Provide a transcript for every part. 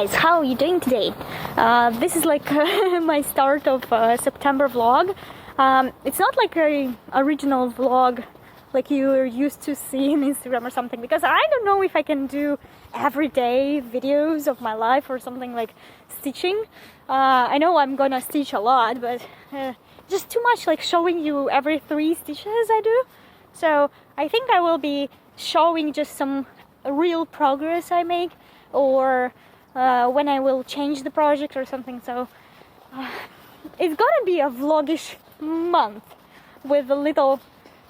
guys, how are you doing today? This is like my start of September vlog. It's not like a original vlog like you're used to see on Instagram or something, because I don't know if I can do everyday videos of my life or something like stitching. I know I'm gonna stitch a lot, but just too much like showing you every 3 stitches I do. So I think I will be showing just some real progress I make, or when I will change the project or something. So it's gonna be a vlogish month with a little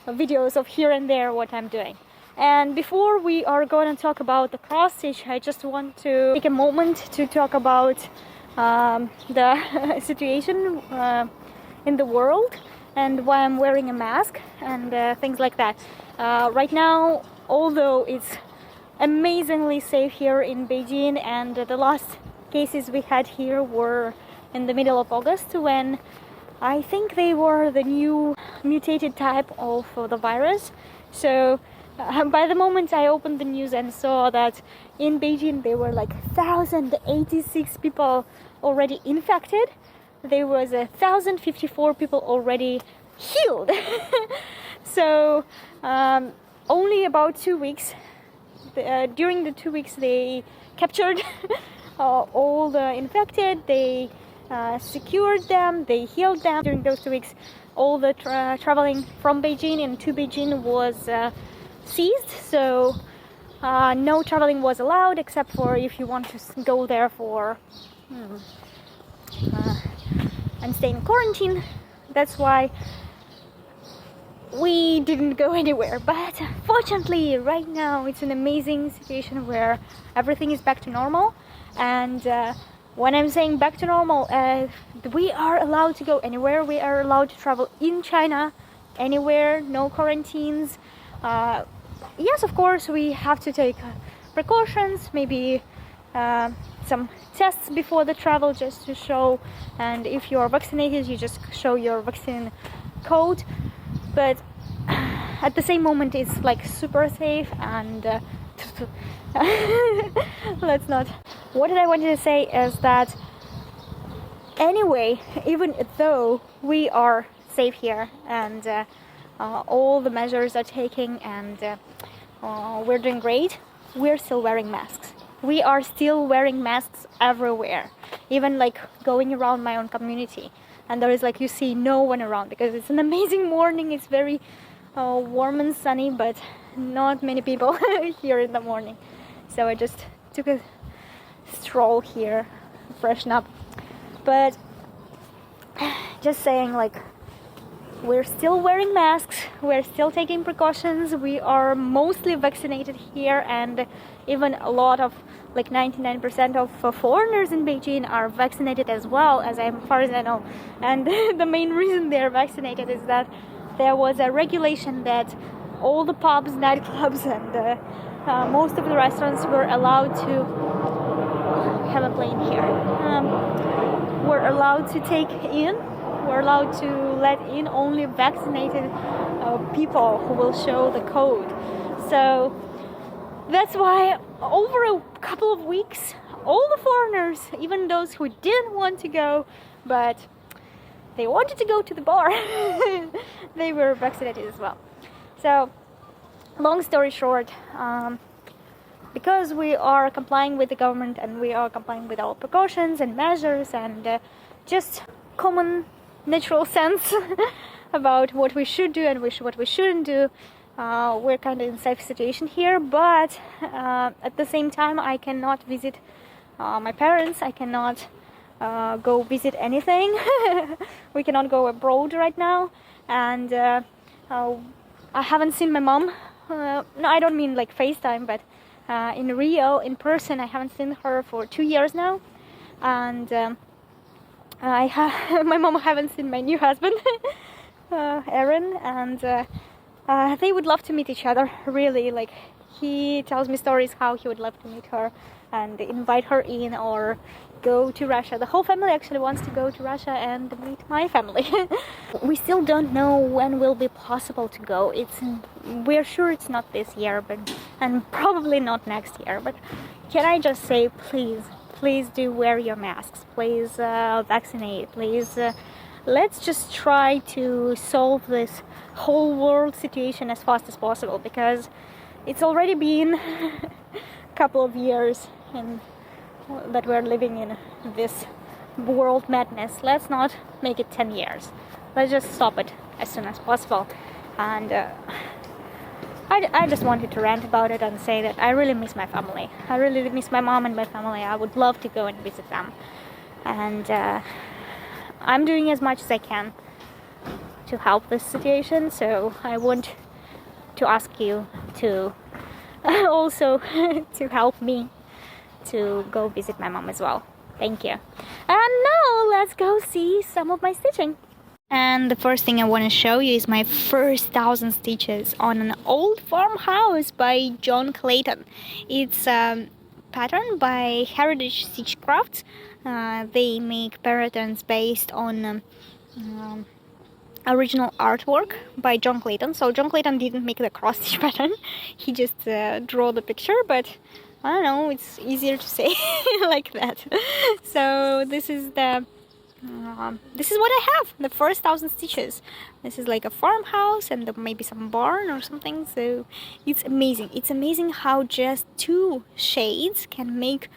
videos of here and there what I'm doing. And before we are going to talk about the cross stitch, I just want to take a moment to talk about the situation in the world and why I'm wearing a mask and things like that. Right now, although it's amazingly safe here in Beijing, and the last cases we had here were in the middle of August, when I think they were the new mutated type of the virus. So by the moment I opened the news and saw that in Beijing there were like 1,086 people already infected, there was 1,054 people already healed. So only about 2 weeks. During the 2 weeks they captured all the infected, they secured them, they healed them. During those 2 weeks all the traveling from Beijing and to Beijing was ceased, so no traveling was allowed except for if you want to go there for and stay in quarantine. That's why we didn't go anywhere. But fortunately right now it's an amazing situation where everything is back to normal. And when I'm saying back to normal, we are allowed to go anywhere. We are allowed to travel in China anywhere, no quarantines. Yes, of course we have to take precautions, maybe some tests before the travel just to show, and if you are vaccinated you just show your vaccine code. But at the same moment it's like super safe, and let's not. What did I want to say is that anyway, even though we are safe here and all the measures are taken and we're doing great, we're still wearing masks. We are still wearing masks everywhere, even like going around my own community, and there is like, you see no one around because it's an amazing morning. It's very warm and sunny, but not many people here in the morning. So I just took a stroll here, freshen up. But just saying, like, we're still wearing masks, we're still taking precautions, we are mostly vaccinated here, and even a lot of, like 99% of foreigners in Beijing are vaccinated as well, as far as I know. And the main reason they're vaccinated is that there was a regulation that all the pubs, nightclubs, and most of the restaurants were allowed to have a plane here. We're allowed to take in, we're allowed to let in only vaccinated people who will show the code. So that's why over a couple of weeks, all the foreigners, even those who didn't want to go, but they wanted to go to the bar, they were vaccinated as well. So long story short, because we are complying with the government and we are complying with all precautions and measures and just common natural sense about what we should do and what we shouldn't do, we're kind of in a safe situation here. But at the same time I cannot visit my parents, I cannot go visit anything. We cannot go abroad right now, and I haven't seen my mom. No, I don't mean like FaceTime, but in real, in person, I haven't seen her for 2 years now. And my mom haven't seen my new husband, Aaron, and they would love to meet each other, really. Like, he tells me stories how he would love to meet her and invite her in, or go to Russia. The whole family actually wants to go to Russia and meet my family. We still don't know when will be possible to go. We're sure it's not this year, and probably not next year. But can I just say, please, please do wear your masks. Please vaccinate. Please, let's just try to solve this whole world situation as fast as possible, because it's already been a couple of years and that we're living in this world madness. Let's not make it 10 years. Let's just stop it as soon as possible. And I just wanted to rant about it and say that I really miss my family. I really miss my mom and my family. I would love to go and visit them. And I'm doing as much as I can to help this situation. So I want to ask you to also to help me to go visit my mom as well. Thank you. And now let's go see some of my stitching. And the first thing I want to show you is my first 1,000 stitches on an old farmhouse by John Clayton. It's a pattern by Heritage Stitch Crafts. They make patterns based on original artwork by John Clayton. So John Clayton didn't make the cross stitch pattern. He just drew the picture, but I don't know, it's easier to say like that. So this is the this is what I have, the first 1,000 stitches. This is like a farmhouse and maybe some barn or something. So it's amazing. It's amazing how just 2 shades can make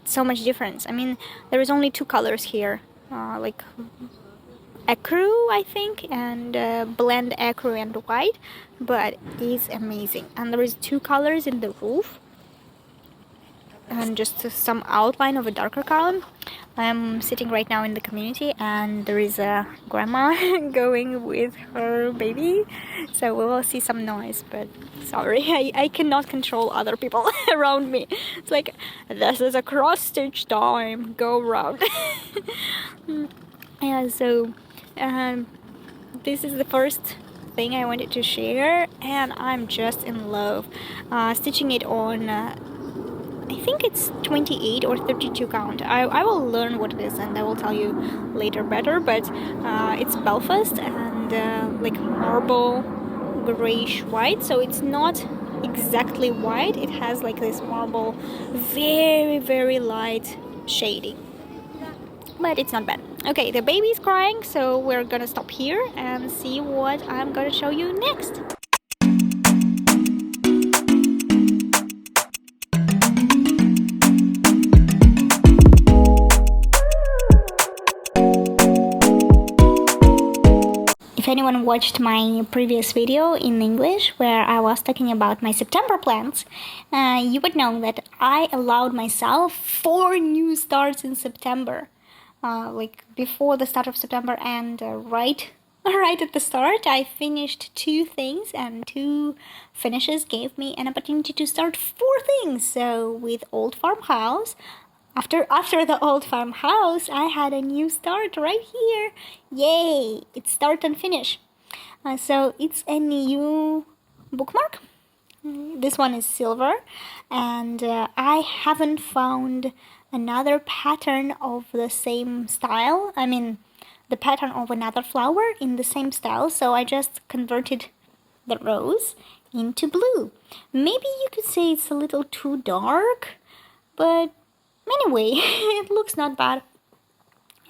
so much difference. I mean, there is only 2 colors here, like ecru, I think, and blend ecru and white, but it's amazing. And there is 2 colors in the roof and just some outline of a darker color. I'm sitting right now in the community and there is a grandma going with her baby, so we will see some noise, but sorry, I cannot control other people around me. It's like, this is a cross stitch time, go around. Yeah, so this is the first thing I wanted to share, and I'm just in love stitching it on I think it's 28 or 32 count. I will learn what it is and I will tell you later better, but it's Belfast and like marble grayish white, so it's not exactly white. It has like this marble very, very light shading, but it's not bad. Okay, the baby's crying, so we're gonna stop here and see what I'm gonna show you next. If anyone watched my previous video in English where I was talking about my September plans, you would know that I allowed myself 4 new starts in September. Like before the start of September and right at the start, I finished 2 things, and 2 finishes gave me an opportunity to start 4 things. So with Old Farmhouse, after the Old Farmhouse, I had a new start right here. Yay! It's start and finish. So it's a new bookmark. This one is silver, and I haven't found another pattern of the same style. I mean, the pattern of another flower in the same style, so I just converted the rose into blue. Maybe you could say it's a little too dark, but anyway, it looks not bad.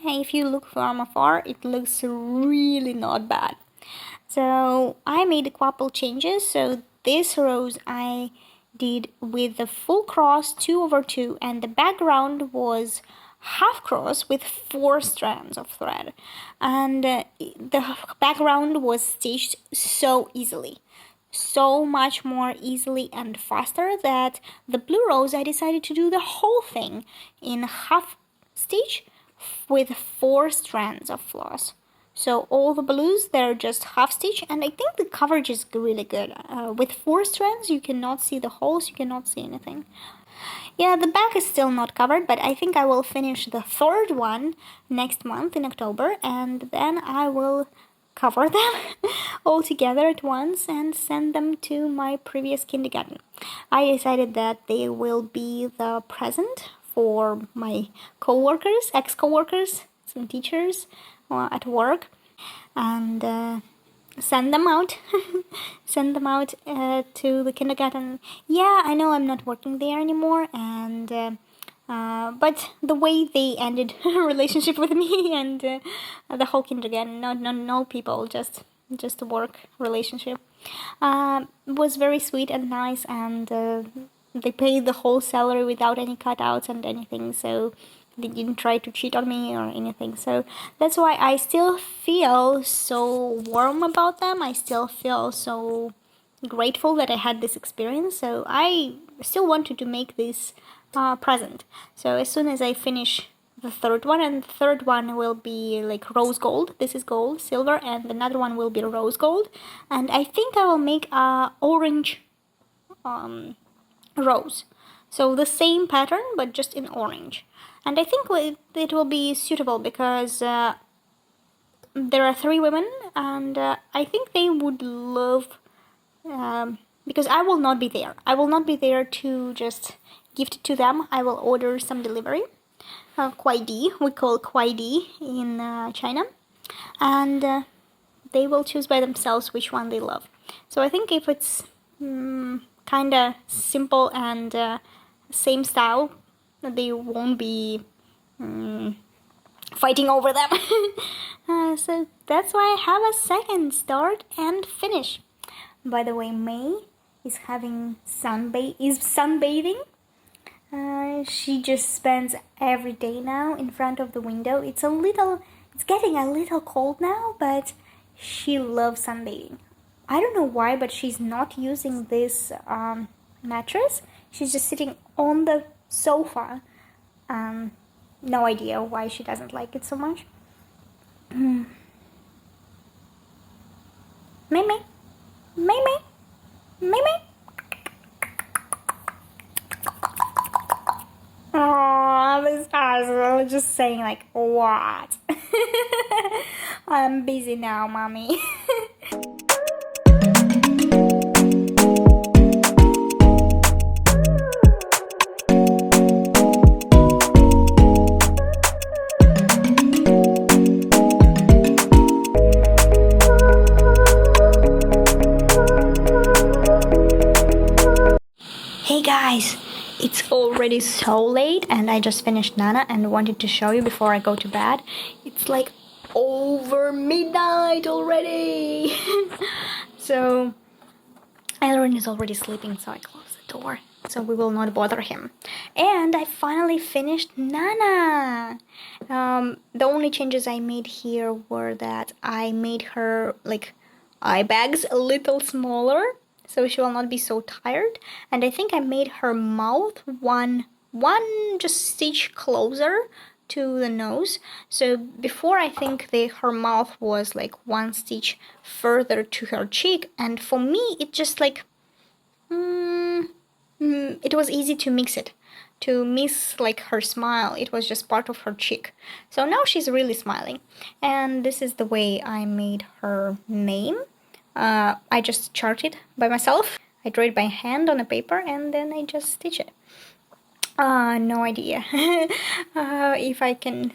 If you look from afar, it looks really not bad. So I made a couple changes. So this rose I did with the full cross 2/2, and the background was half cross with 4 strands of thread, and the background was stitched so easily, so much more easily and faster, that the blue rose I decided to do the whole thing in half stitch with 4 strands of floss. So all the blues, they're just half stitch, and I think the coverage is really good. With 4 strands you cannot see the holes, you cannot see anything. Yeah, the back is still not covered, but I think I will finish the 3rd one next month in October, and then I will cover them all together at once and send them to my previous kindergarten. I decided that they will be the present for my co-workers, ex-co-workers, some teachers at work, and send them out send them out to the kindergarten. Yeah, I know I'm not working there anymore, and But the way they ended a relationship with me and the whole kindergarten, no people, just a work relationship, was very sweet and nice, and they paid the whole salary without any cutouts and anything, so they didn't try to cheat on me or anything. So that's why I still feel so warm about them. I still feel so grateful that I had this experience. So I still wanted to make this present. So as soon as I finish the third one, and the third one will be like rose gold. This is gold, silver, and another one will be rose gold. And I think I will make a orange rose. So the same pattern, but just in orange. And I think it will be suitable because there are 3 women, and I think they would love, because I will not be there. I will not be there to just gift it to them. I will order some delivery. Kuai Di, we call Kuai Di in China. And they will choose by themselves which one they love. So I think if it's kind of simple and same style, they won't be fighting over them. So that's why I have a second start and finish. By the way, May is having sunbathing. She just spends every day now in front of the window. It's getting a little cold now, but she loves sunbathing. I don't know why, but she's not using this mattress. She's just sitting on the sofa. No idea why she doesn't like it so much. Mimi. Oh, this guys are just saying like, what? I'm busy now, mommy. Hey guys, it's already so late and I just finished Nana and wanted to show you before I go to bed. It's like over midnight already. So Aaron is already sleeping, so I closed the door so we will not bother him. And I finally finished Nana. The only changes I made here were that I made her like eye bags a little smaller, so she will not be so tired. And I think I made her mouth one just stitch closer to the nose. So before, I think her mouth was like 1 stitch further to her cheek, and for me it just like it was easy to miss like her smile. It was just part of her cheek. So now she's really smiling, and this is the way I made her name. I just charted by myself. I drew it by hand on a paper and then I just stitch it. No idea if I can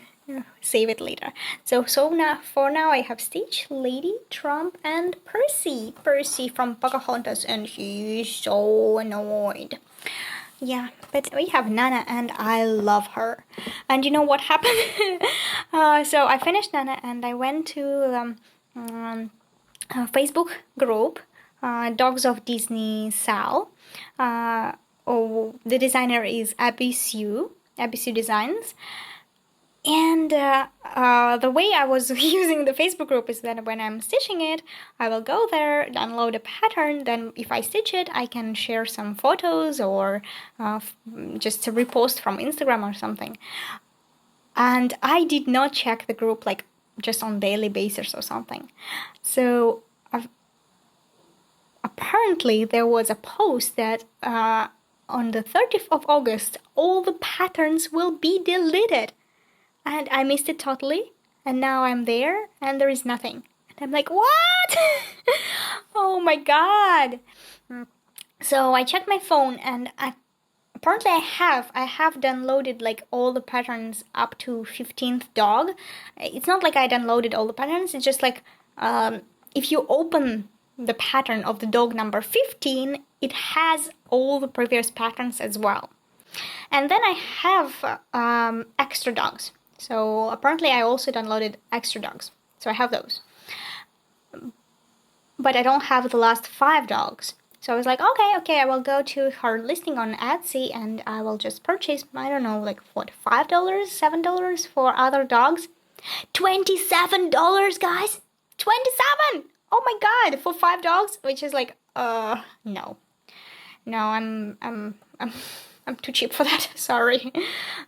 save it later. So now, for now, I have Stitch, Lady, Trump, and Percy. Percy from Pocahontas, and he is so annoyed. Yeah, but we have Nana, and I love her. And you know what happened? So I finished Nana, and I went to Facebook group, Dogs of Disney Sal. The designer is Abby Sue Designs. And the way I was using the Facebook group is that when I'm stitching it, I will go there, download a pattern, then if I stitch it, I can share some photos or just a repost from Instagram or something. And I did not check the group like just on daily basis or something. So apparently there was a post that on the 30th of August, all the patterns will be deleted. And I missed it totally, and now I'm there, and there is nothing. And I'm like, what? Oh my god! So I checked my phone, and apparently I have downloaded like all the patterns up to 15th dog. It's not like I downloaded all the patterns. It's just like if you open the pattern of the dog number 15, it has all the previous patterns as well. And then I have extra dogs. So apparently I also downloaded extra dogs. So I have those. But I don't have the last 5 dogs. So I was like, okay, I will go to her listing on Etsy and I will just purchase, I don't know, like what, $5, $7 for other dogs? $27, guys! 27! Oh my god, for 5 dogs? Which is like, no. No, I'm too cheap for that. Sorry.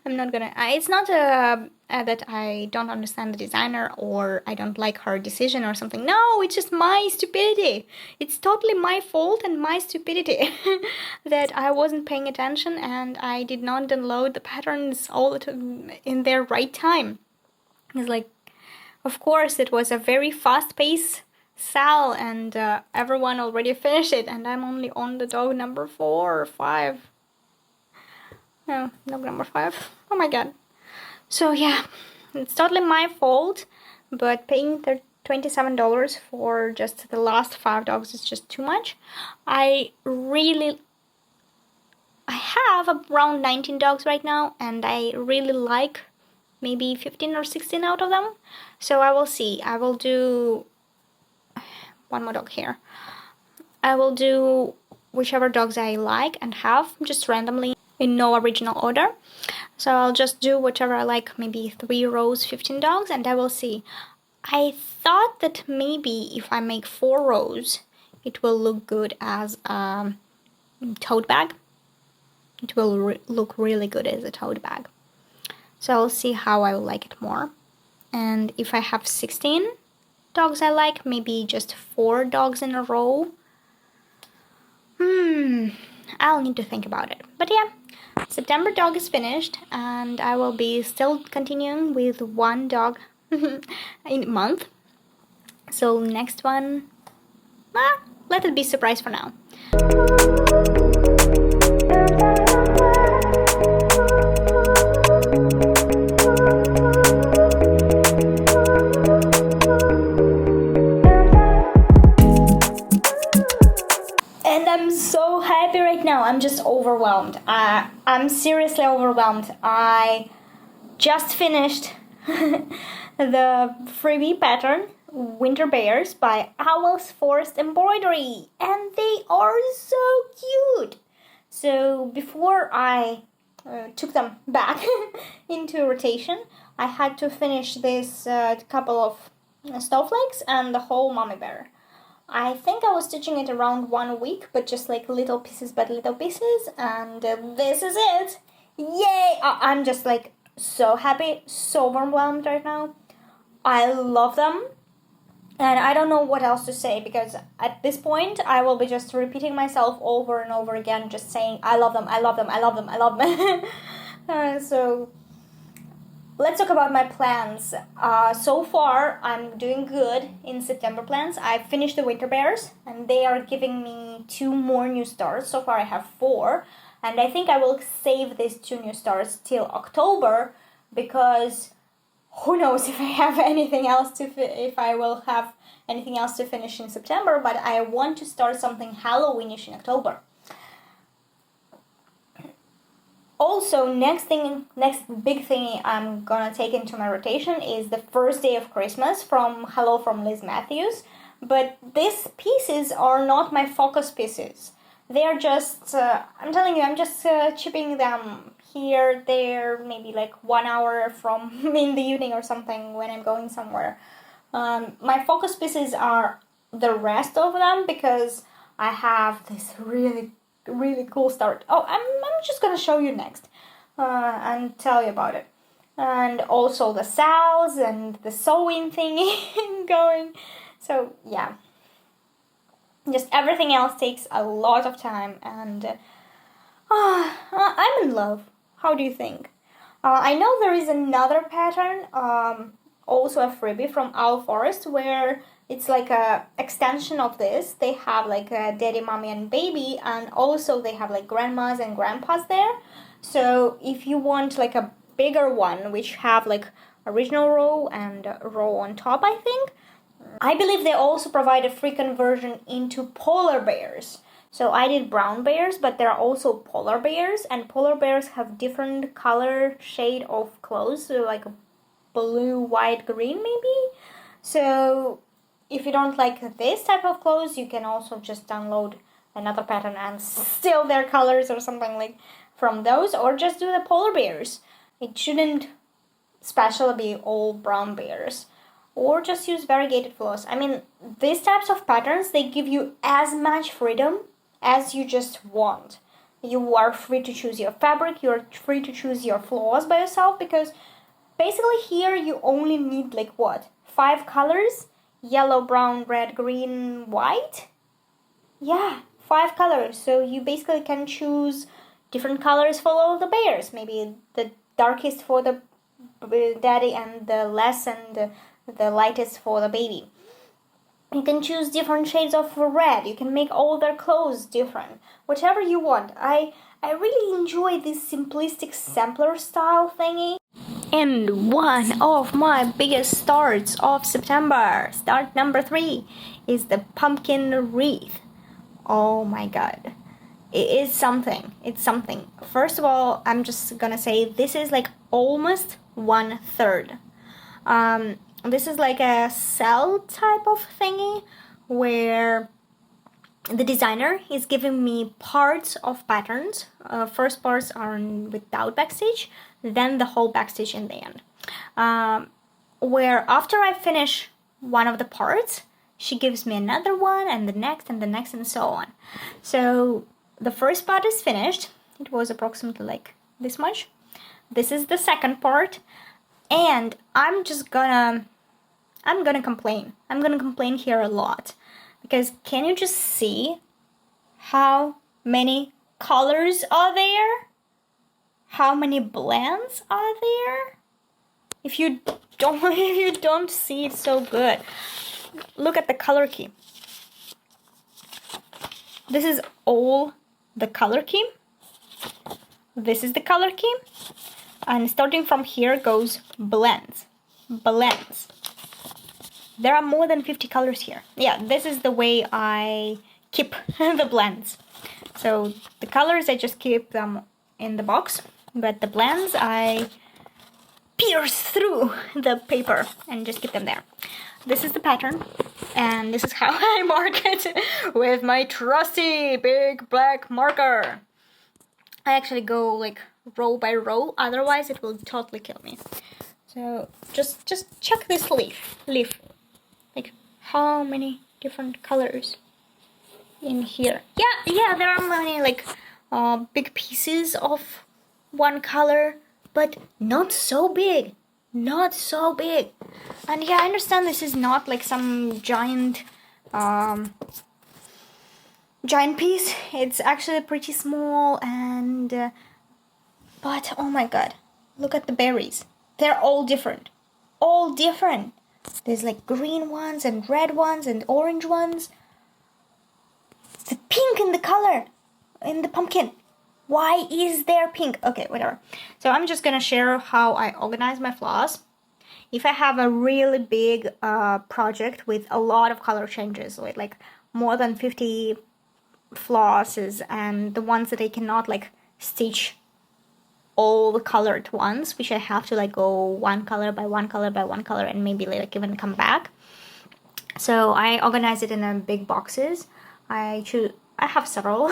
I'm not gonna. It's not that I don't understand the designer or I don't like her decision or something. No, it's just my stupidity. It's totally my fault and my stupidity that I wasn't paying attention and I did not download the patterns all in their right time. It's like, of course, it was a very fast-paced sale and everyone already finished it and I'm only on the dog number 4 or 5. No, dog number 5. Oh my god. So yeah, it's totally my fault, but paying $27 for just the last 5 dogs is just too much. I have around 19 dogs right now and I really like maybe 15 or 16 out of them. So I will see. I will do one more dog here. I will do whichever dogs I like and have just randomly in no original order. So I'll just do whichever I like, maybe 3 rows, 15 dogs, and I will see. I thought that maybe if I make 4 rows, it will look good as a tote bag. It will look really good as a tote bag. So I'll see how I will like it more. And if I have 16 dogs I like, maybe just 4 dogs in a row. I'll need to think about it. But yeah, September dog is finished and I will be still continuing with 1 dog in a month. So next one, let it be a surprise for now. And I'm so happy right now. I'm just overwhelmed. I'm seriously overwhelmed. I just finished the freebie pattern, Winter Bears by Owl's Forest Embroidery. And they are so cute. So before I took them back into rotation, I had to finish this couple of snowflakes and the whole mommy bear. I think I was stitching it around 1 week, but just like little pieces by little pieces, and this is it! Yay! I'm just like so happy, so overwhelmed right now. I love them, and I don't know what else to say, because at this point I will be just repeating myself over and over again, just saying I love them, I love them, I love them, I love them. So let's talk about my plans. So far, I'm doing good in September plans. I finished the Winter Bears, and they are giving me 2 more new stars. So far, I have 4, and I think I will save these 2 new stars till October, because who knows if I have anything else if I will have anything else to finish in September. But I want to start something Halloweenish in October. Also, next big thing I'm gonna take into my rotation is the first day of Christmas from Hello from Liz Matthews. But these pieces are not my focus pieces. They are just, I'm telling you, I'm just chipping them here, there, maybe like 1 hour from in the evening or something when I'm going somewhere. My focus pieces are the rest of them, because I have this really cool start. Oh, I'm just gonna show you next and tell you about it. And also the sales and the sewing thingy going. So yeah, just everything else takes a lot of time, and I'm in love. How do you think? I know there is another pattern, also a freebie from Owl Forest, where it's like a extension of this. They have like a daddy, mommy, and baby, and also they have like grandmas and grandpas there. So if you want like a bigger one, which have like original row and row on top, I think. I believe they also provide a free conversion into polar bears. So I did brown bears, but there are also polar bears, and polar bears have different color shade of clothes, so like blue, white, green maybe. So if you don't like this type of clothes, you can also just download another pattern and steal their colors or something like from those, or just do the polar bears. It shouldn't especially be all brown bears, or just use variegated floss. I mean, these types of patterns, they give you as much freedom as you just want. You are free to choose your fabric, you're free to choose your floss by yourself, because basically here you only need like what? 5 colors? Yellow, brown, red, green, white? Yeah, 5 colors. So you basically can choose different colors for all the bears. Maybe the darkest for the daddy and the less and the lightest for the baby. You can choose different shades of red. You can make all their clothes different. Whatever you want. I really enjoy this simplistic sampler style thingy. And one of my biggest starts of September, start number 3, is the pumpkin wreath. Oh my god. It is something. It's something. First of all, I'm just gonna say this is like almost 1/3. This is like a cell type of thingy where the designer is giving me parts of patterns. First parts are without backstitch, then the whole backstitch in the end. Where after I finish one of the parts, she gives me another one and the next and the next and so on. So the first part is finished. It was approximately like this much. This is the second part, and I'm gonna complain. I'm gonna complain here a lot, because can you just see how many colors are there? How many blends are there? If you don't see it so good, look at the color key. This is all the color key. This is the color key, and starting from here goes blends. There are more than 50 colors here. Yeah, this is the way I keep the blends. So the colors, I just keep them in the box, but the blends, I pierce through the paper and just keep them there. This is the pattern, and this is how I mark it with my trusty big black marker. I actually go like row by row, otherwise it will totally kill me. So just check this leaf. Like how many different colors in here. Yeah, there are many like big pieces of one color, but not so big. And yeah, I understand this is not like some giant piece. It's actually pretty small, and but oh my god, look at the berries. They're all different. There's like green ones and red ones and orange ones. The pink in the color in the pumpkin. Why is there pink? Okay, whatever. So I'm just gonna share how I organize my floss. If I have a really big project with a lot of color changes, with like more than 50 flosses, and the ones that I cannot like stitch all the color at once, which I have to like go one color by one color by one color and maybe like even come back. So I organize it in big boxes. I have several.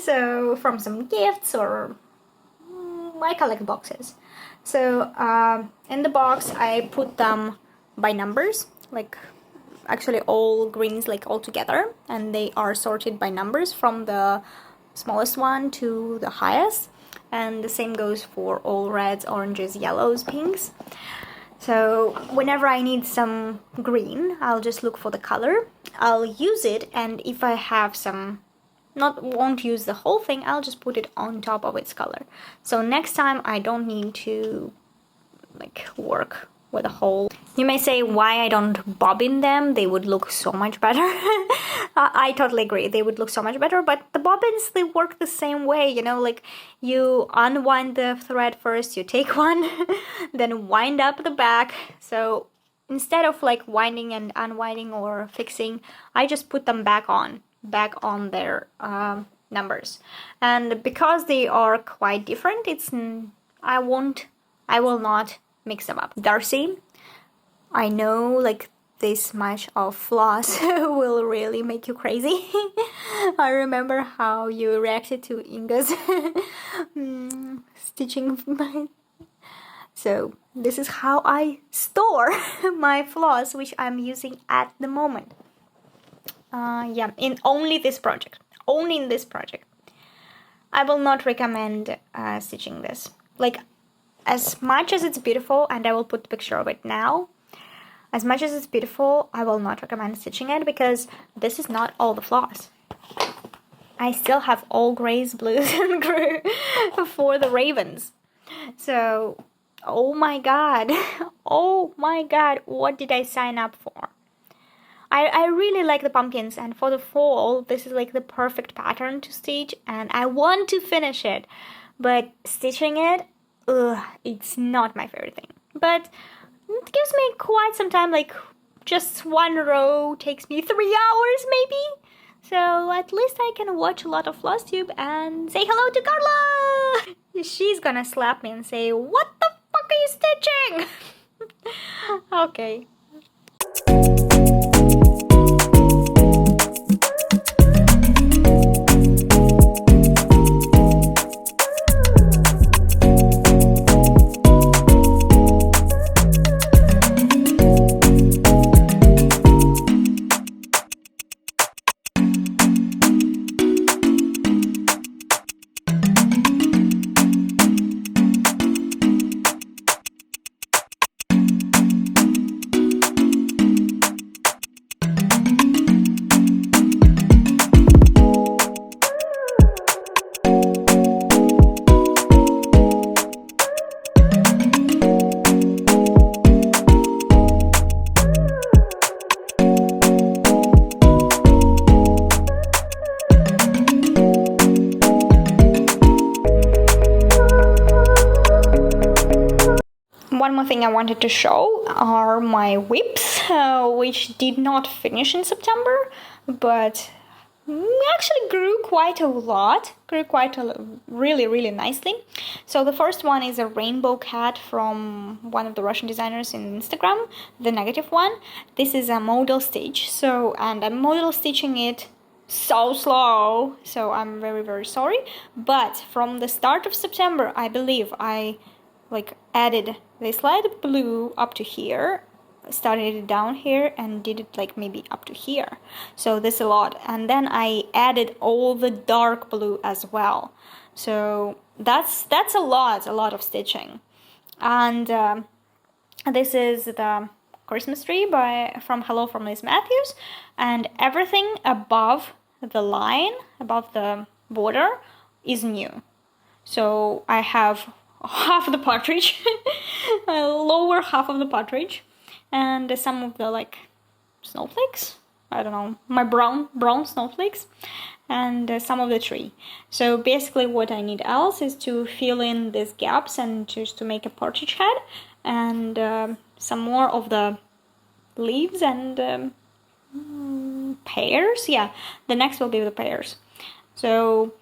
So from some gifts, or I collect boxes. So in the box I put them by numbers, like actually all greens like all together, and they are sorted by numbers from the smallest one to the highest, and the same goes for all reds, oranges, yellows, pinks. So whenever I need some green, I'll just look for the color, I'll use it, and if I have some won't use the whole thing, I'll just put it on top of its color. So next time I don't need to like work with a whole. You may say why I don't bobbin them, they would look so much better. I totally agree, they would look so much better, but the bobbins, they work the same way, you know, like you unwind the thread first, you take one, then wind up the back. So instead of like winding and unwinding or fixing, I just put them back on. back on their numbers. And because they are quite different, I will not mix them up. Darcy, I know like this much of floss will really make you crazy. I remember how you reacted to Inga's stitching. So this is how I store my floss, which I'm using at the moment. Yeah, in only this project. Only in this project. I will not recommend stitching this. Like, as much as it's beautiful, and I will put a picture of it now, as much as it's beautiful, I will not recommend stitching it because this is not all the floss. I still have all grays, blues, and grey for the ravens. So, oh my god, oh my god, what did I sign up for? I really like the pumpkins, and for the fall, this is like the perfect pattern to stitch, and I want to finish it, but stitching it, it's not my favorite thing. But it gives me quite some time, like just one row takes me 3 hours maybe. So at least I can watch a lot of Flosstube and say hello to Carla! She's gonna slap me and say, "What the fuck are you stitching?" Okay. One more thing I wanted to show are my whips, which did not finish in September, but actually grew quite a lot, really, really nicely. So the first one is a rainbow cat from one of the Russian designers in Instagram, the negative one. This is a modal stitch, and I'm modal stitching it so slow, so I'm very, very sorry. But from the start of September, I believe I added this light blue up to here, started it down here and did it like maybe up to here. So this is a lot. And then I added all the dark blue as well. So that's a lot of stitching. And this is the Christmas tree from Hello from Miss Matthews, and everything above the line, above the border, is new. So I have half the partridge, lower half of the partridge, and some of the snowflakes. I don't know, my brown snowflakes, and some of the tree. So basically, what I need else is to fill in these gaps and just to make a partridge head, and some more of the leaves and pears. Yeah, the next will be the pears. So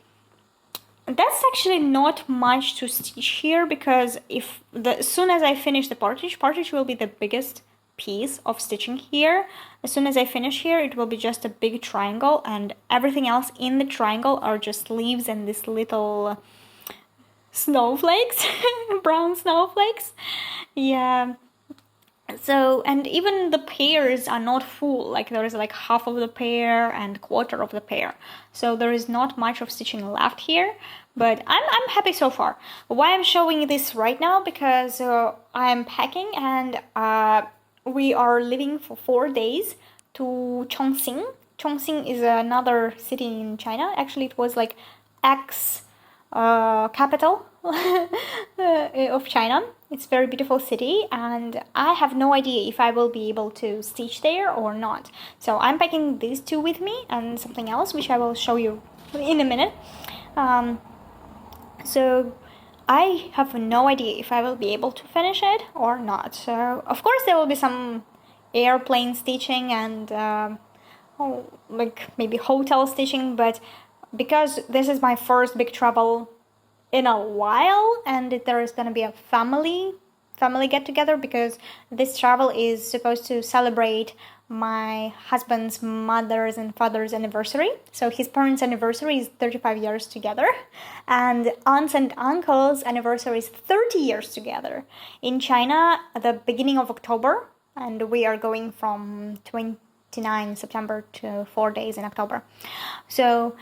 that's actually not much to stitch here, because as soon as I finish the partridge will be the biggest piece of stitching here. As soon as I finish here, it will be just a big triangle, and everything else in the triangle are just leaves and these little snowflakes, brown snowflakes. Yeah. So, and even the pears are not full, like there is like half of the pear and quarter of the pear. So there is not much of stitching left here, but I'm happy so far. Why I'm showing this right now? Because I'm packing, and we are leaving for 4 days to ChongQing. ChongQing is another city in China. Actually, it was like capital of China. It's a very beautiful city, and I have no idea if I will be able to stitch there or not. So I'm packing these two with me and something else, which I will show you in a minute. So I have no idea if I will be able to finish it or not. So of course there will be some airplane stitching and like maybe hotel stitching, but because this is my first big travel in a while, and there is gonna be a family get together, because this travel is supposed to celebrate my husband's mother's and father's anniversary. So his parents' anniversary is 35 years together, and aunts and uncles' anniversary is 30 years together in China at the beginning of October, and we are going from 29 September to 4 days in October. So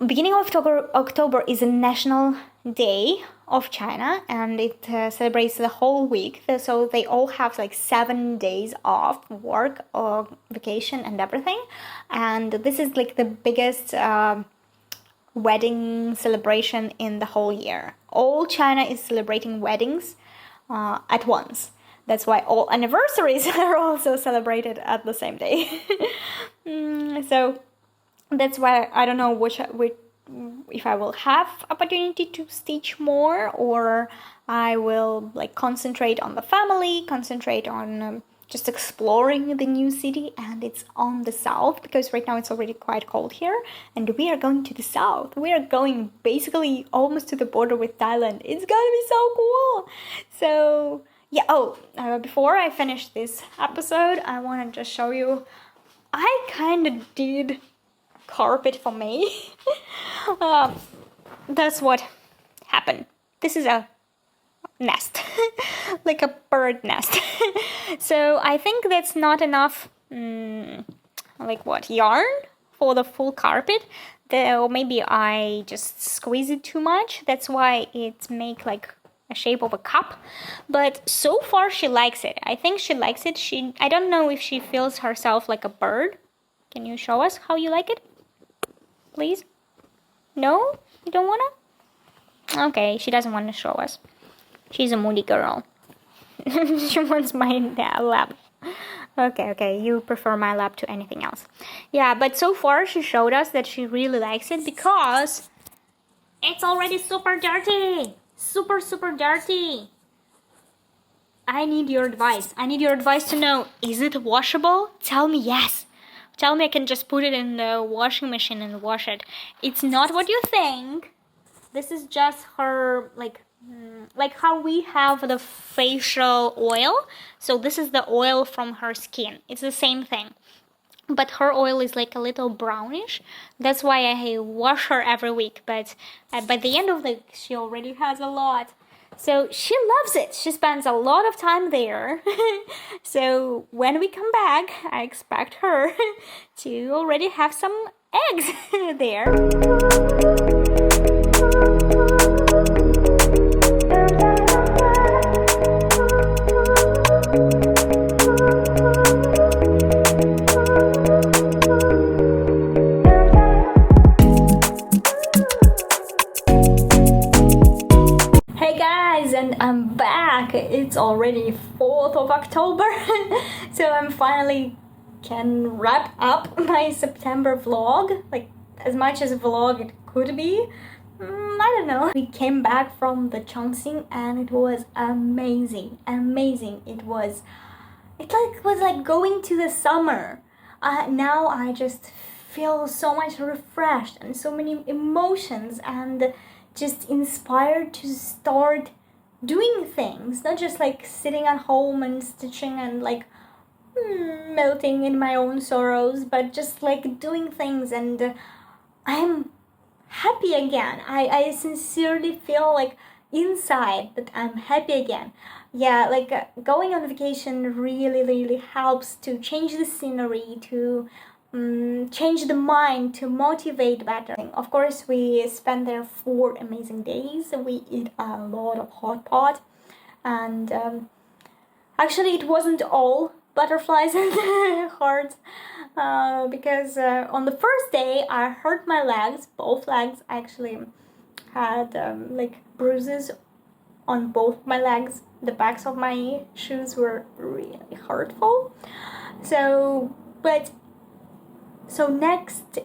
beginning of October is a national day of China, and it celebrates the whole week. So they all have like 7 days off work or vacation and everything. And this is like the biggest wedding celebration in the whole year. All China is celebrating weddings at once. That's why all anniversaries are also celebrated at the same day. So that's why I don't know if I will have opportunity to stitch more, or I will like concentrate on the family, concentrate on just exploring the new city. And it's on the south, because right now it's already quite cold here, and we are going to the south. We are going basically almost to the border with Thailand. It's gonna be so cool. So yeah. Before I finish this episode, I want to just show you, I kind of did carpet for me. That's what happened. This is a nest, like a bird nest. So I think that's not enough yarn for the full carpet. Or maybe I just squeeze it too much. That's why it make like a shape of a cup. But so far she likes it. I think she likes it. I don't know if she feels herself like a bird. Can you show us how you like it, please? No? You don't wanna? Okay, she doesn't want to show us. She's a moody girl. She wants my lap. Okay, you prefer my lap to anything else. Yeah, but so far she showed us that she really likes it, because it's already super dirty. Super dirty. I need your advice. I need your advice to know, is it washable? Tell me yes. Tell me I can just put it in the washing machine and wash it. It's not what you think. This is just her, like how we have the facial oil. So this is the oil from her skin. It's the same thing. But her oil is like a little brownish. That's why I wash her every week. But by the end of the week, she already has a lot. So she loves it. She spends a lot of time there. So when we come back, I expect her to already have some eggs there. And I'm back. It's already 4th of October. So I'm finally can wrap up my September vlog, like as much as a vlog it could be. I don't know. We came back from the ChongQing and it was amazing. It was like going to the summer. Now I just feel so much refreshed and so many emotions, and just inspired to start doing things, not just like sitting at home and stitching and like melting in my own sorrows, but just like doing things. And I'm happy again. I sincerely feel like inside that I'm happy again. Yeah, like going on vacation really helps to change the scenery, to change the mind, to motivate better. Of course, we spent there 4 amazing days. We eat a lot of hot pot, and actually it wasn't all butterflies and hearts, because on the first day I hurt my legs. Both legs actually had like bruises on both my legs. The backs of my shoes were really hurtful. So next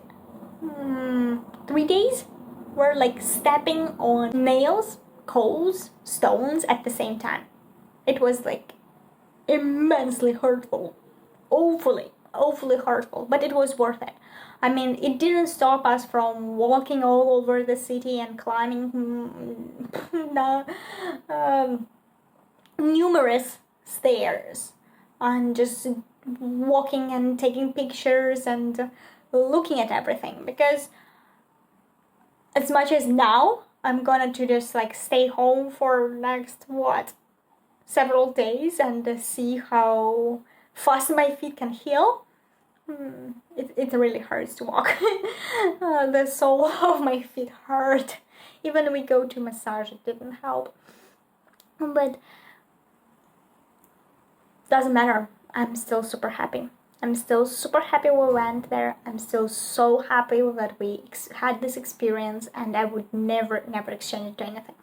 3 days we're like stepping on nails, coals, stones at the same time. It was like immensely hurtful, awfully awfully hurtful, but it was worth it. I mean, it didn't stop us from walking all over the city and climbing the numerous stairs and just walking and taking pictures and looking at everything, because as much as now I'm gonna to just like stay home for next several days and see how fast my feet can heal. It really hurts to walk. The sole of my feet hurt. Even when we go to massage, it didn't help. But doesn't matter. I'm still super happy. I'm still super happy we went there. I'm still so happy that we had this experience, and I would never exchange it to anything.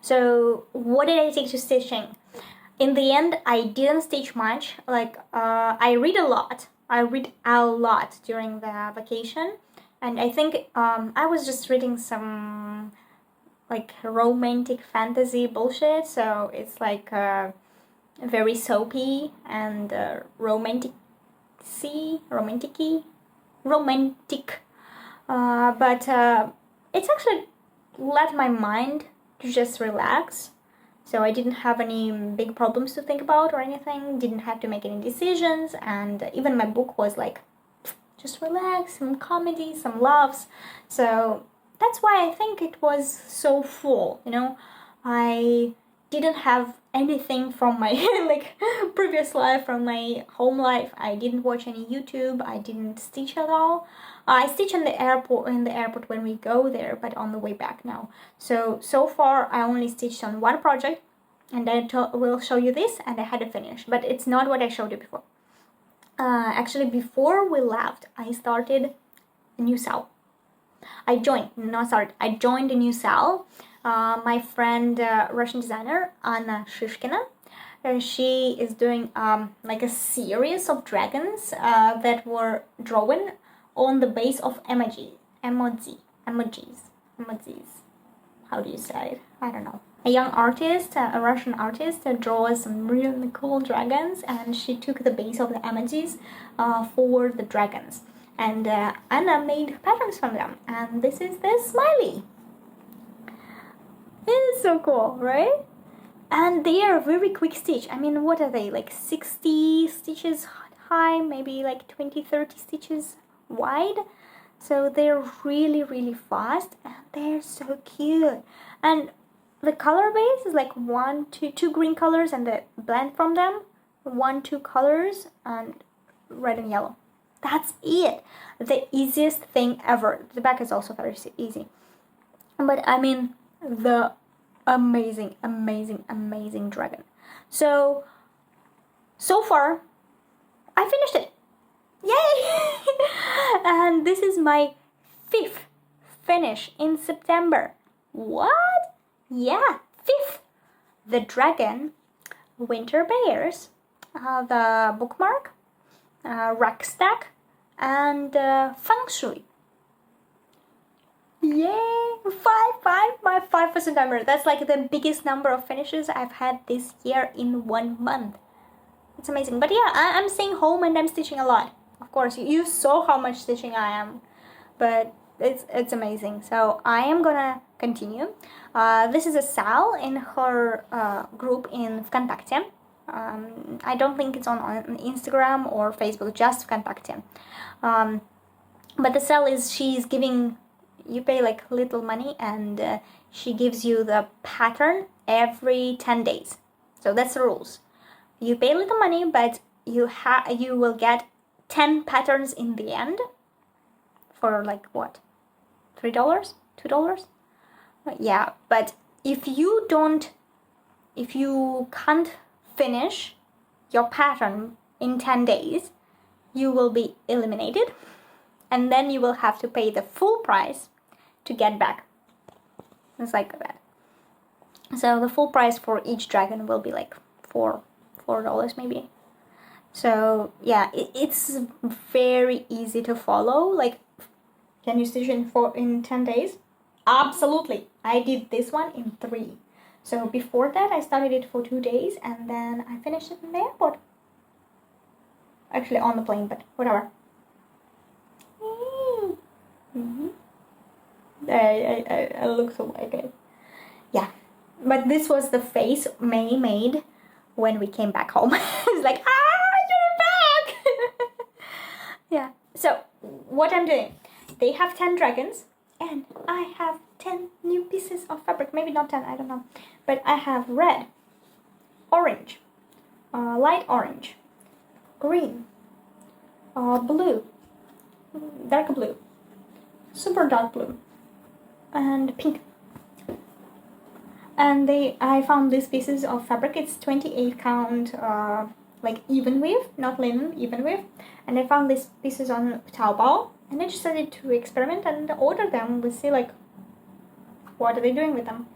So what did I take to stitching? In the end, I didn't stitch much. Like, I read a lot. I read a lot during the vacation. And I think I was just reading some like romantic fantasy bullshit. So it's like very soapy and romantic. But it's actually let my mind to just relax. So I didn't have any big problems to think about or anything, didn't have to make any decisions, and even my book was like, just relax, some comedy, some laughs. So that's why I think it was so full, you know. I didn't have anything from my like previous life, from my home life. I didn't watch any YouTube. I didn't stitch at all. I stitch in the airport when we go there, but on the way back now. So far I only stitched on one project, and I will show you this, and I had to finish, but it's not what I showed you before. Actually, before we left, I started a new cell. I joined a new cell. My friend, Russian designer Anna Shishkina, she is doing like a series of dragons that were drawn on the base of emojis. How do you say it? I don't know. A young artist, a Russian artist, draws some really cool dragons, and she took the base of the emojis for the dragons. And Anna made patterns from them, and this is the smiley. It is so cool, right? And they are very quick stitch. I mean, what are they, like 60 stitches high, maybe like 20-30 stitches wide? So they're really fast, and they're so cute. And the color base is like two green colors, and the blend from them 2 colors, and red and yellow. That's it. The easiest thing ever. The back is also very easy, but I mean, the amazing dragon. So far I finished it. Yay! And this is my 5th finish in September. What? Yeah, 5th. The dragon, winter bears, the bookmark, rack stack, and feng shui. Yay! 5 for September. That's like the biggest number of finishes I've had this year in 1 month. It's amazing. But yeah, I'm staying home and I'm stitching a lot. Of course, you saw how much stitching I am, but it's amazing. So I am gonna continue. This is a Sal in her group in ВКонтакте. I don't think it's on Instagram or Facebook, just ВКонтакте. But the Sal is, she's giving, you pay like little money, and she gives you the pattern every 10 days. So that's the rules. You pay little money, but you will get 10 patterns in the end for like what? $3? $2? Yeah, but if you can't finish your pattern in 10 days, you will be eliminated, and then you will have to pay the full price to get back. It's like that. So the full price for each dragon will be like $4 maybe. So yeah, it's very easy to follow. Like, can you stitch in 10 days? Absolutely. I did this one in 3. So before that, I started it for 2 days, and then I finished it in the airport. actually on the plane, but whatever. I look so like it. Yeah, but this was the face May made when we came back home. It's like, you're back. Yeah, so what I'm doing, they have 10 dragons and I have 10 new pieces of fabric. Maybe not 10, I don't know, but I have red, orange, light orange, green, blue, dark blue, super dark blue, and pink. And I found these pieces of fabric. It's 28 count, like even weave, not linen, even weave. And I found these pieces on Taobao, and I just decided to experiment and order them. We'll see like what are they doing with them.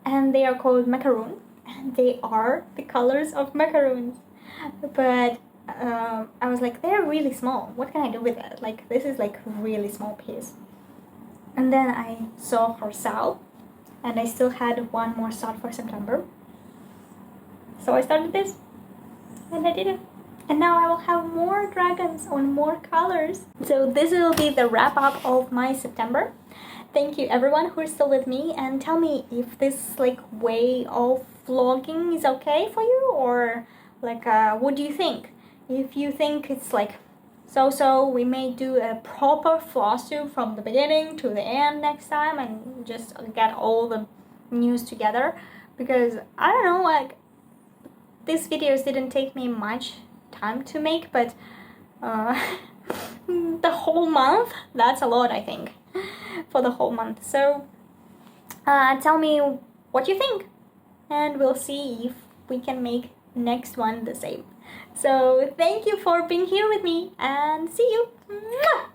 And they are called macaroon, and they are the colors of macaroons. But I was like, they're really small. What can I do with it? Like, this is like a really small piece. And then I saw for sale, and I still had one more start for September. So I started this, and I did it. And now I will have more dragons on more colors. So this will be the wrap up of my September. Thank you everyone who is still with me, and tell me if this like way of vlogging is okay for you, or like what do you think? If you think it's like so, we may do a proper Flosstube from the beginning to the end next time and just get all the news together, because I don't know, like these videos didn't take me much time to make, but the whole month, that's a lot I think, for the whole month. So tell me what you think, and we'll see if we can make next one the same. So thank you for being here with me, and see you. Mwah!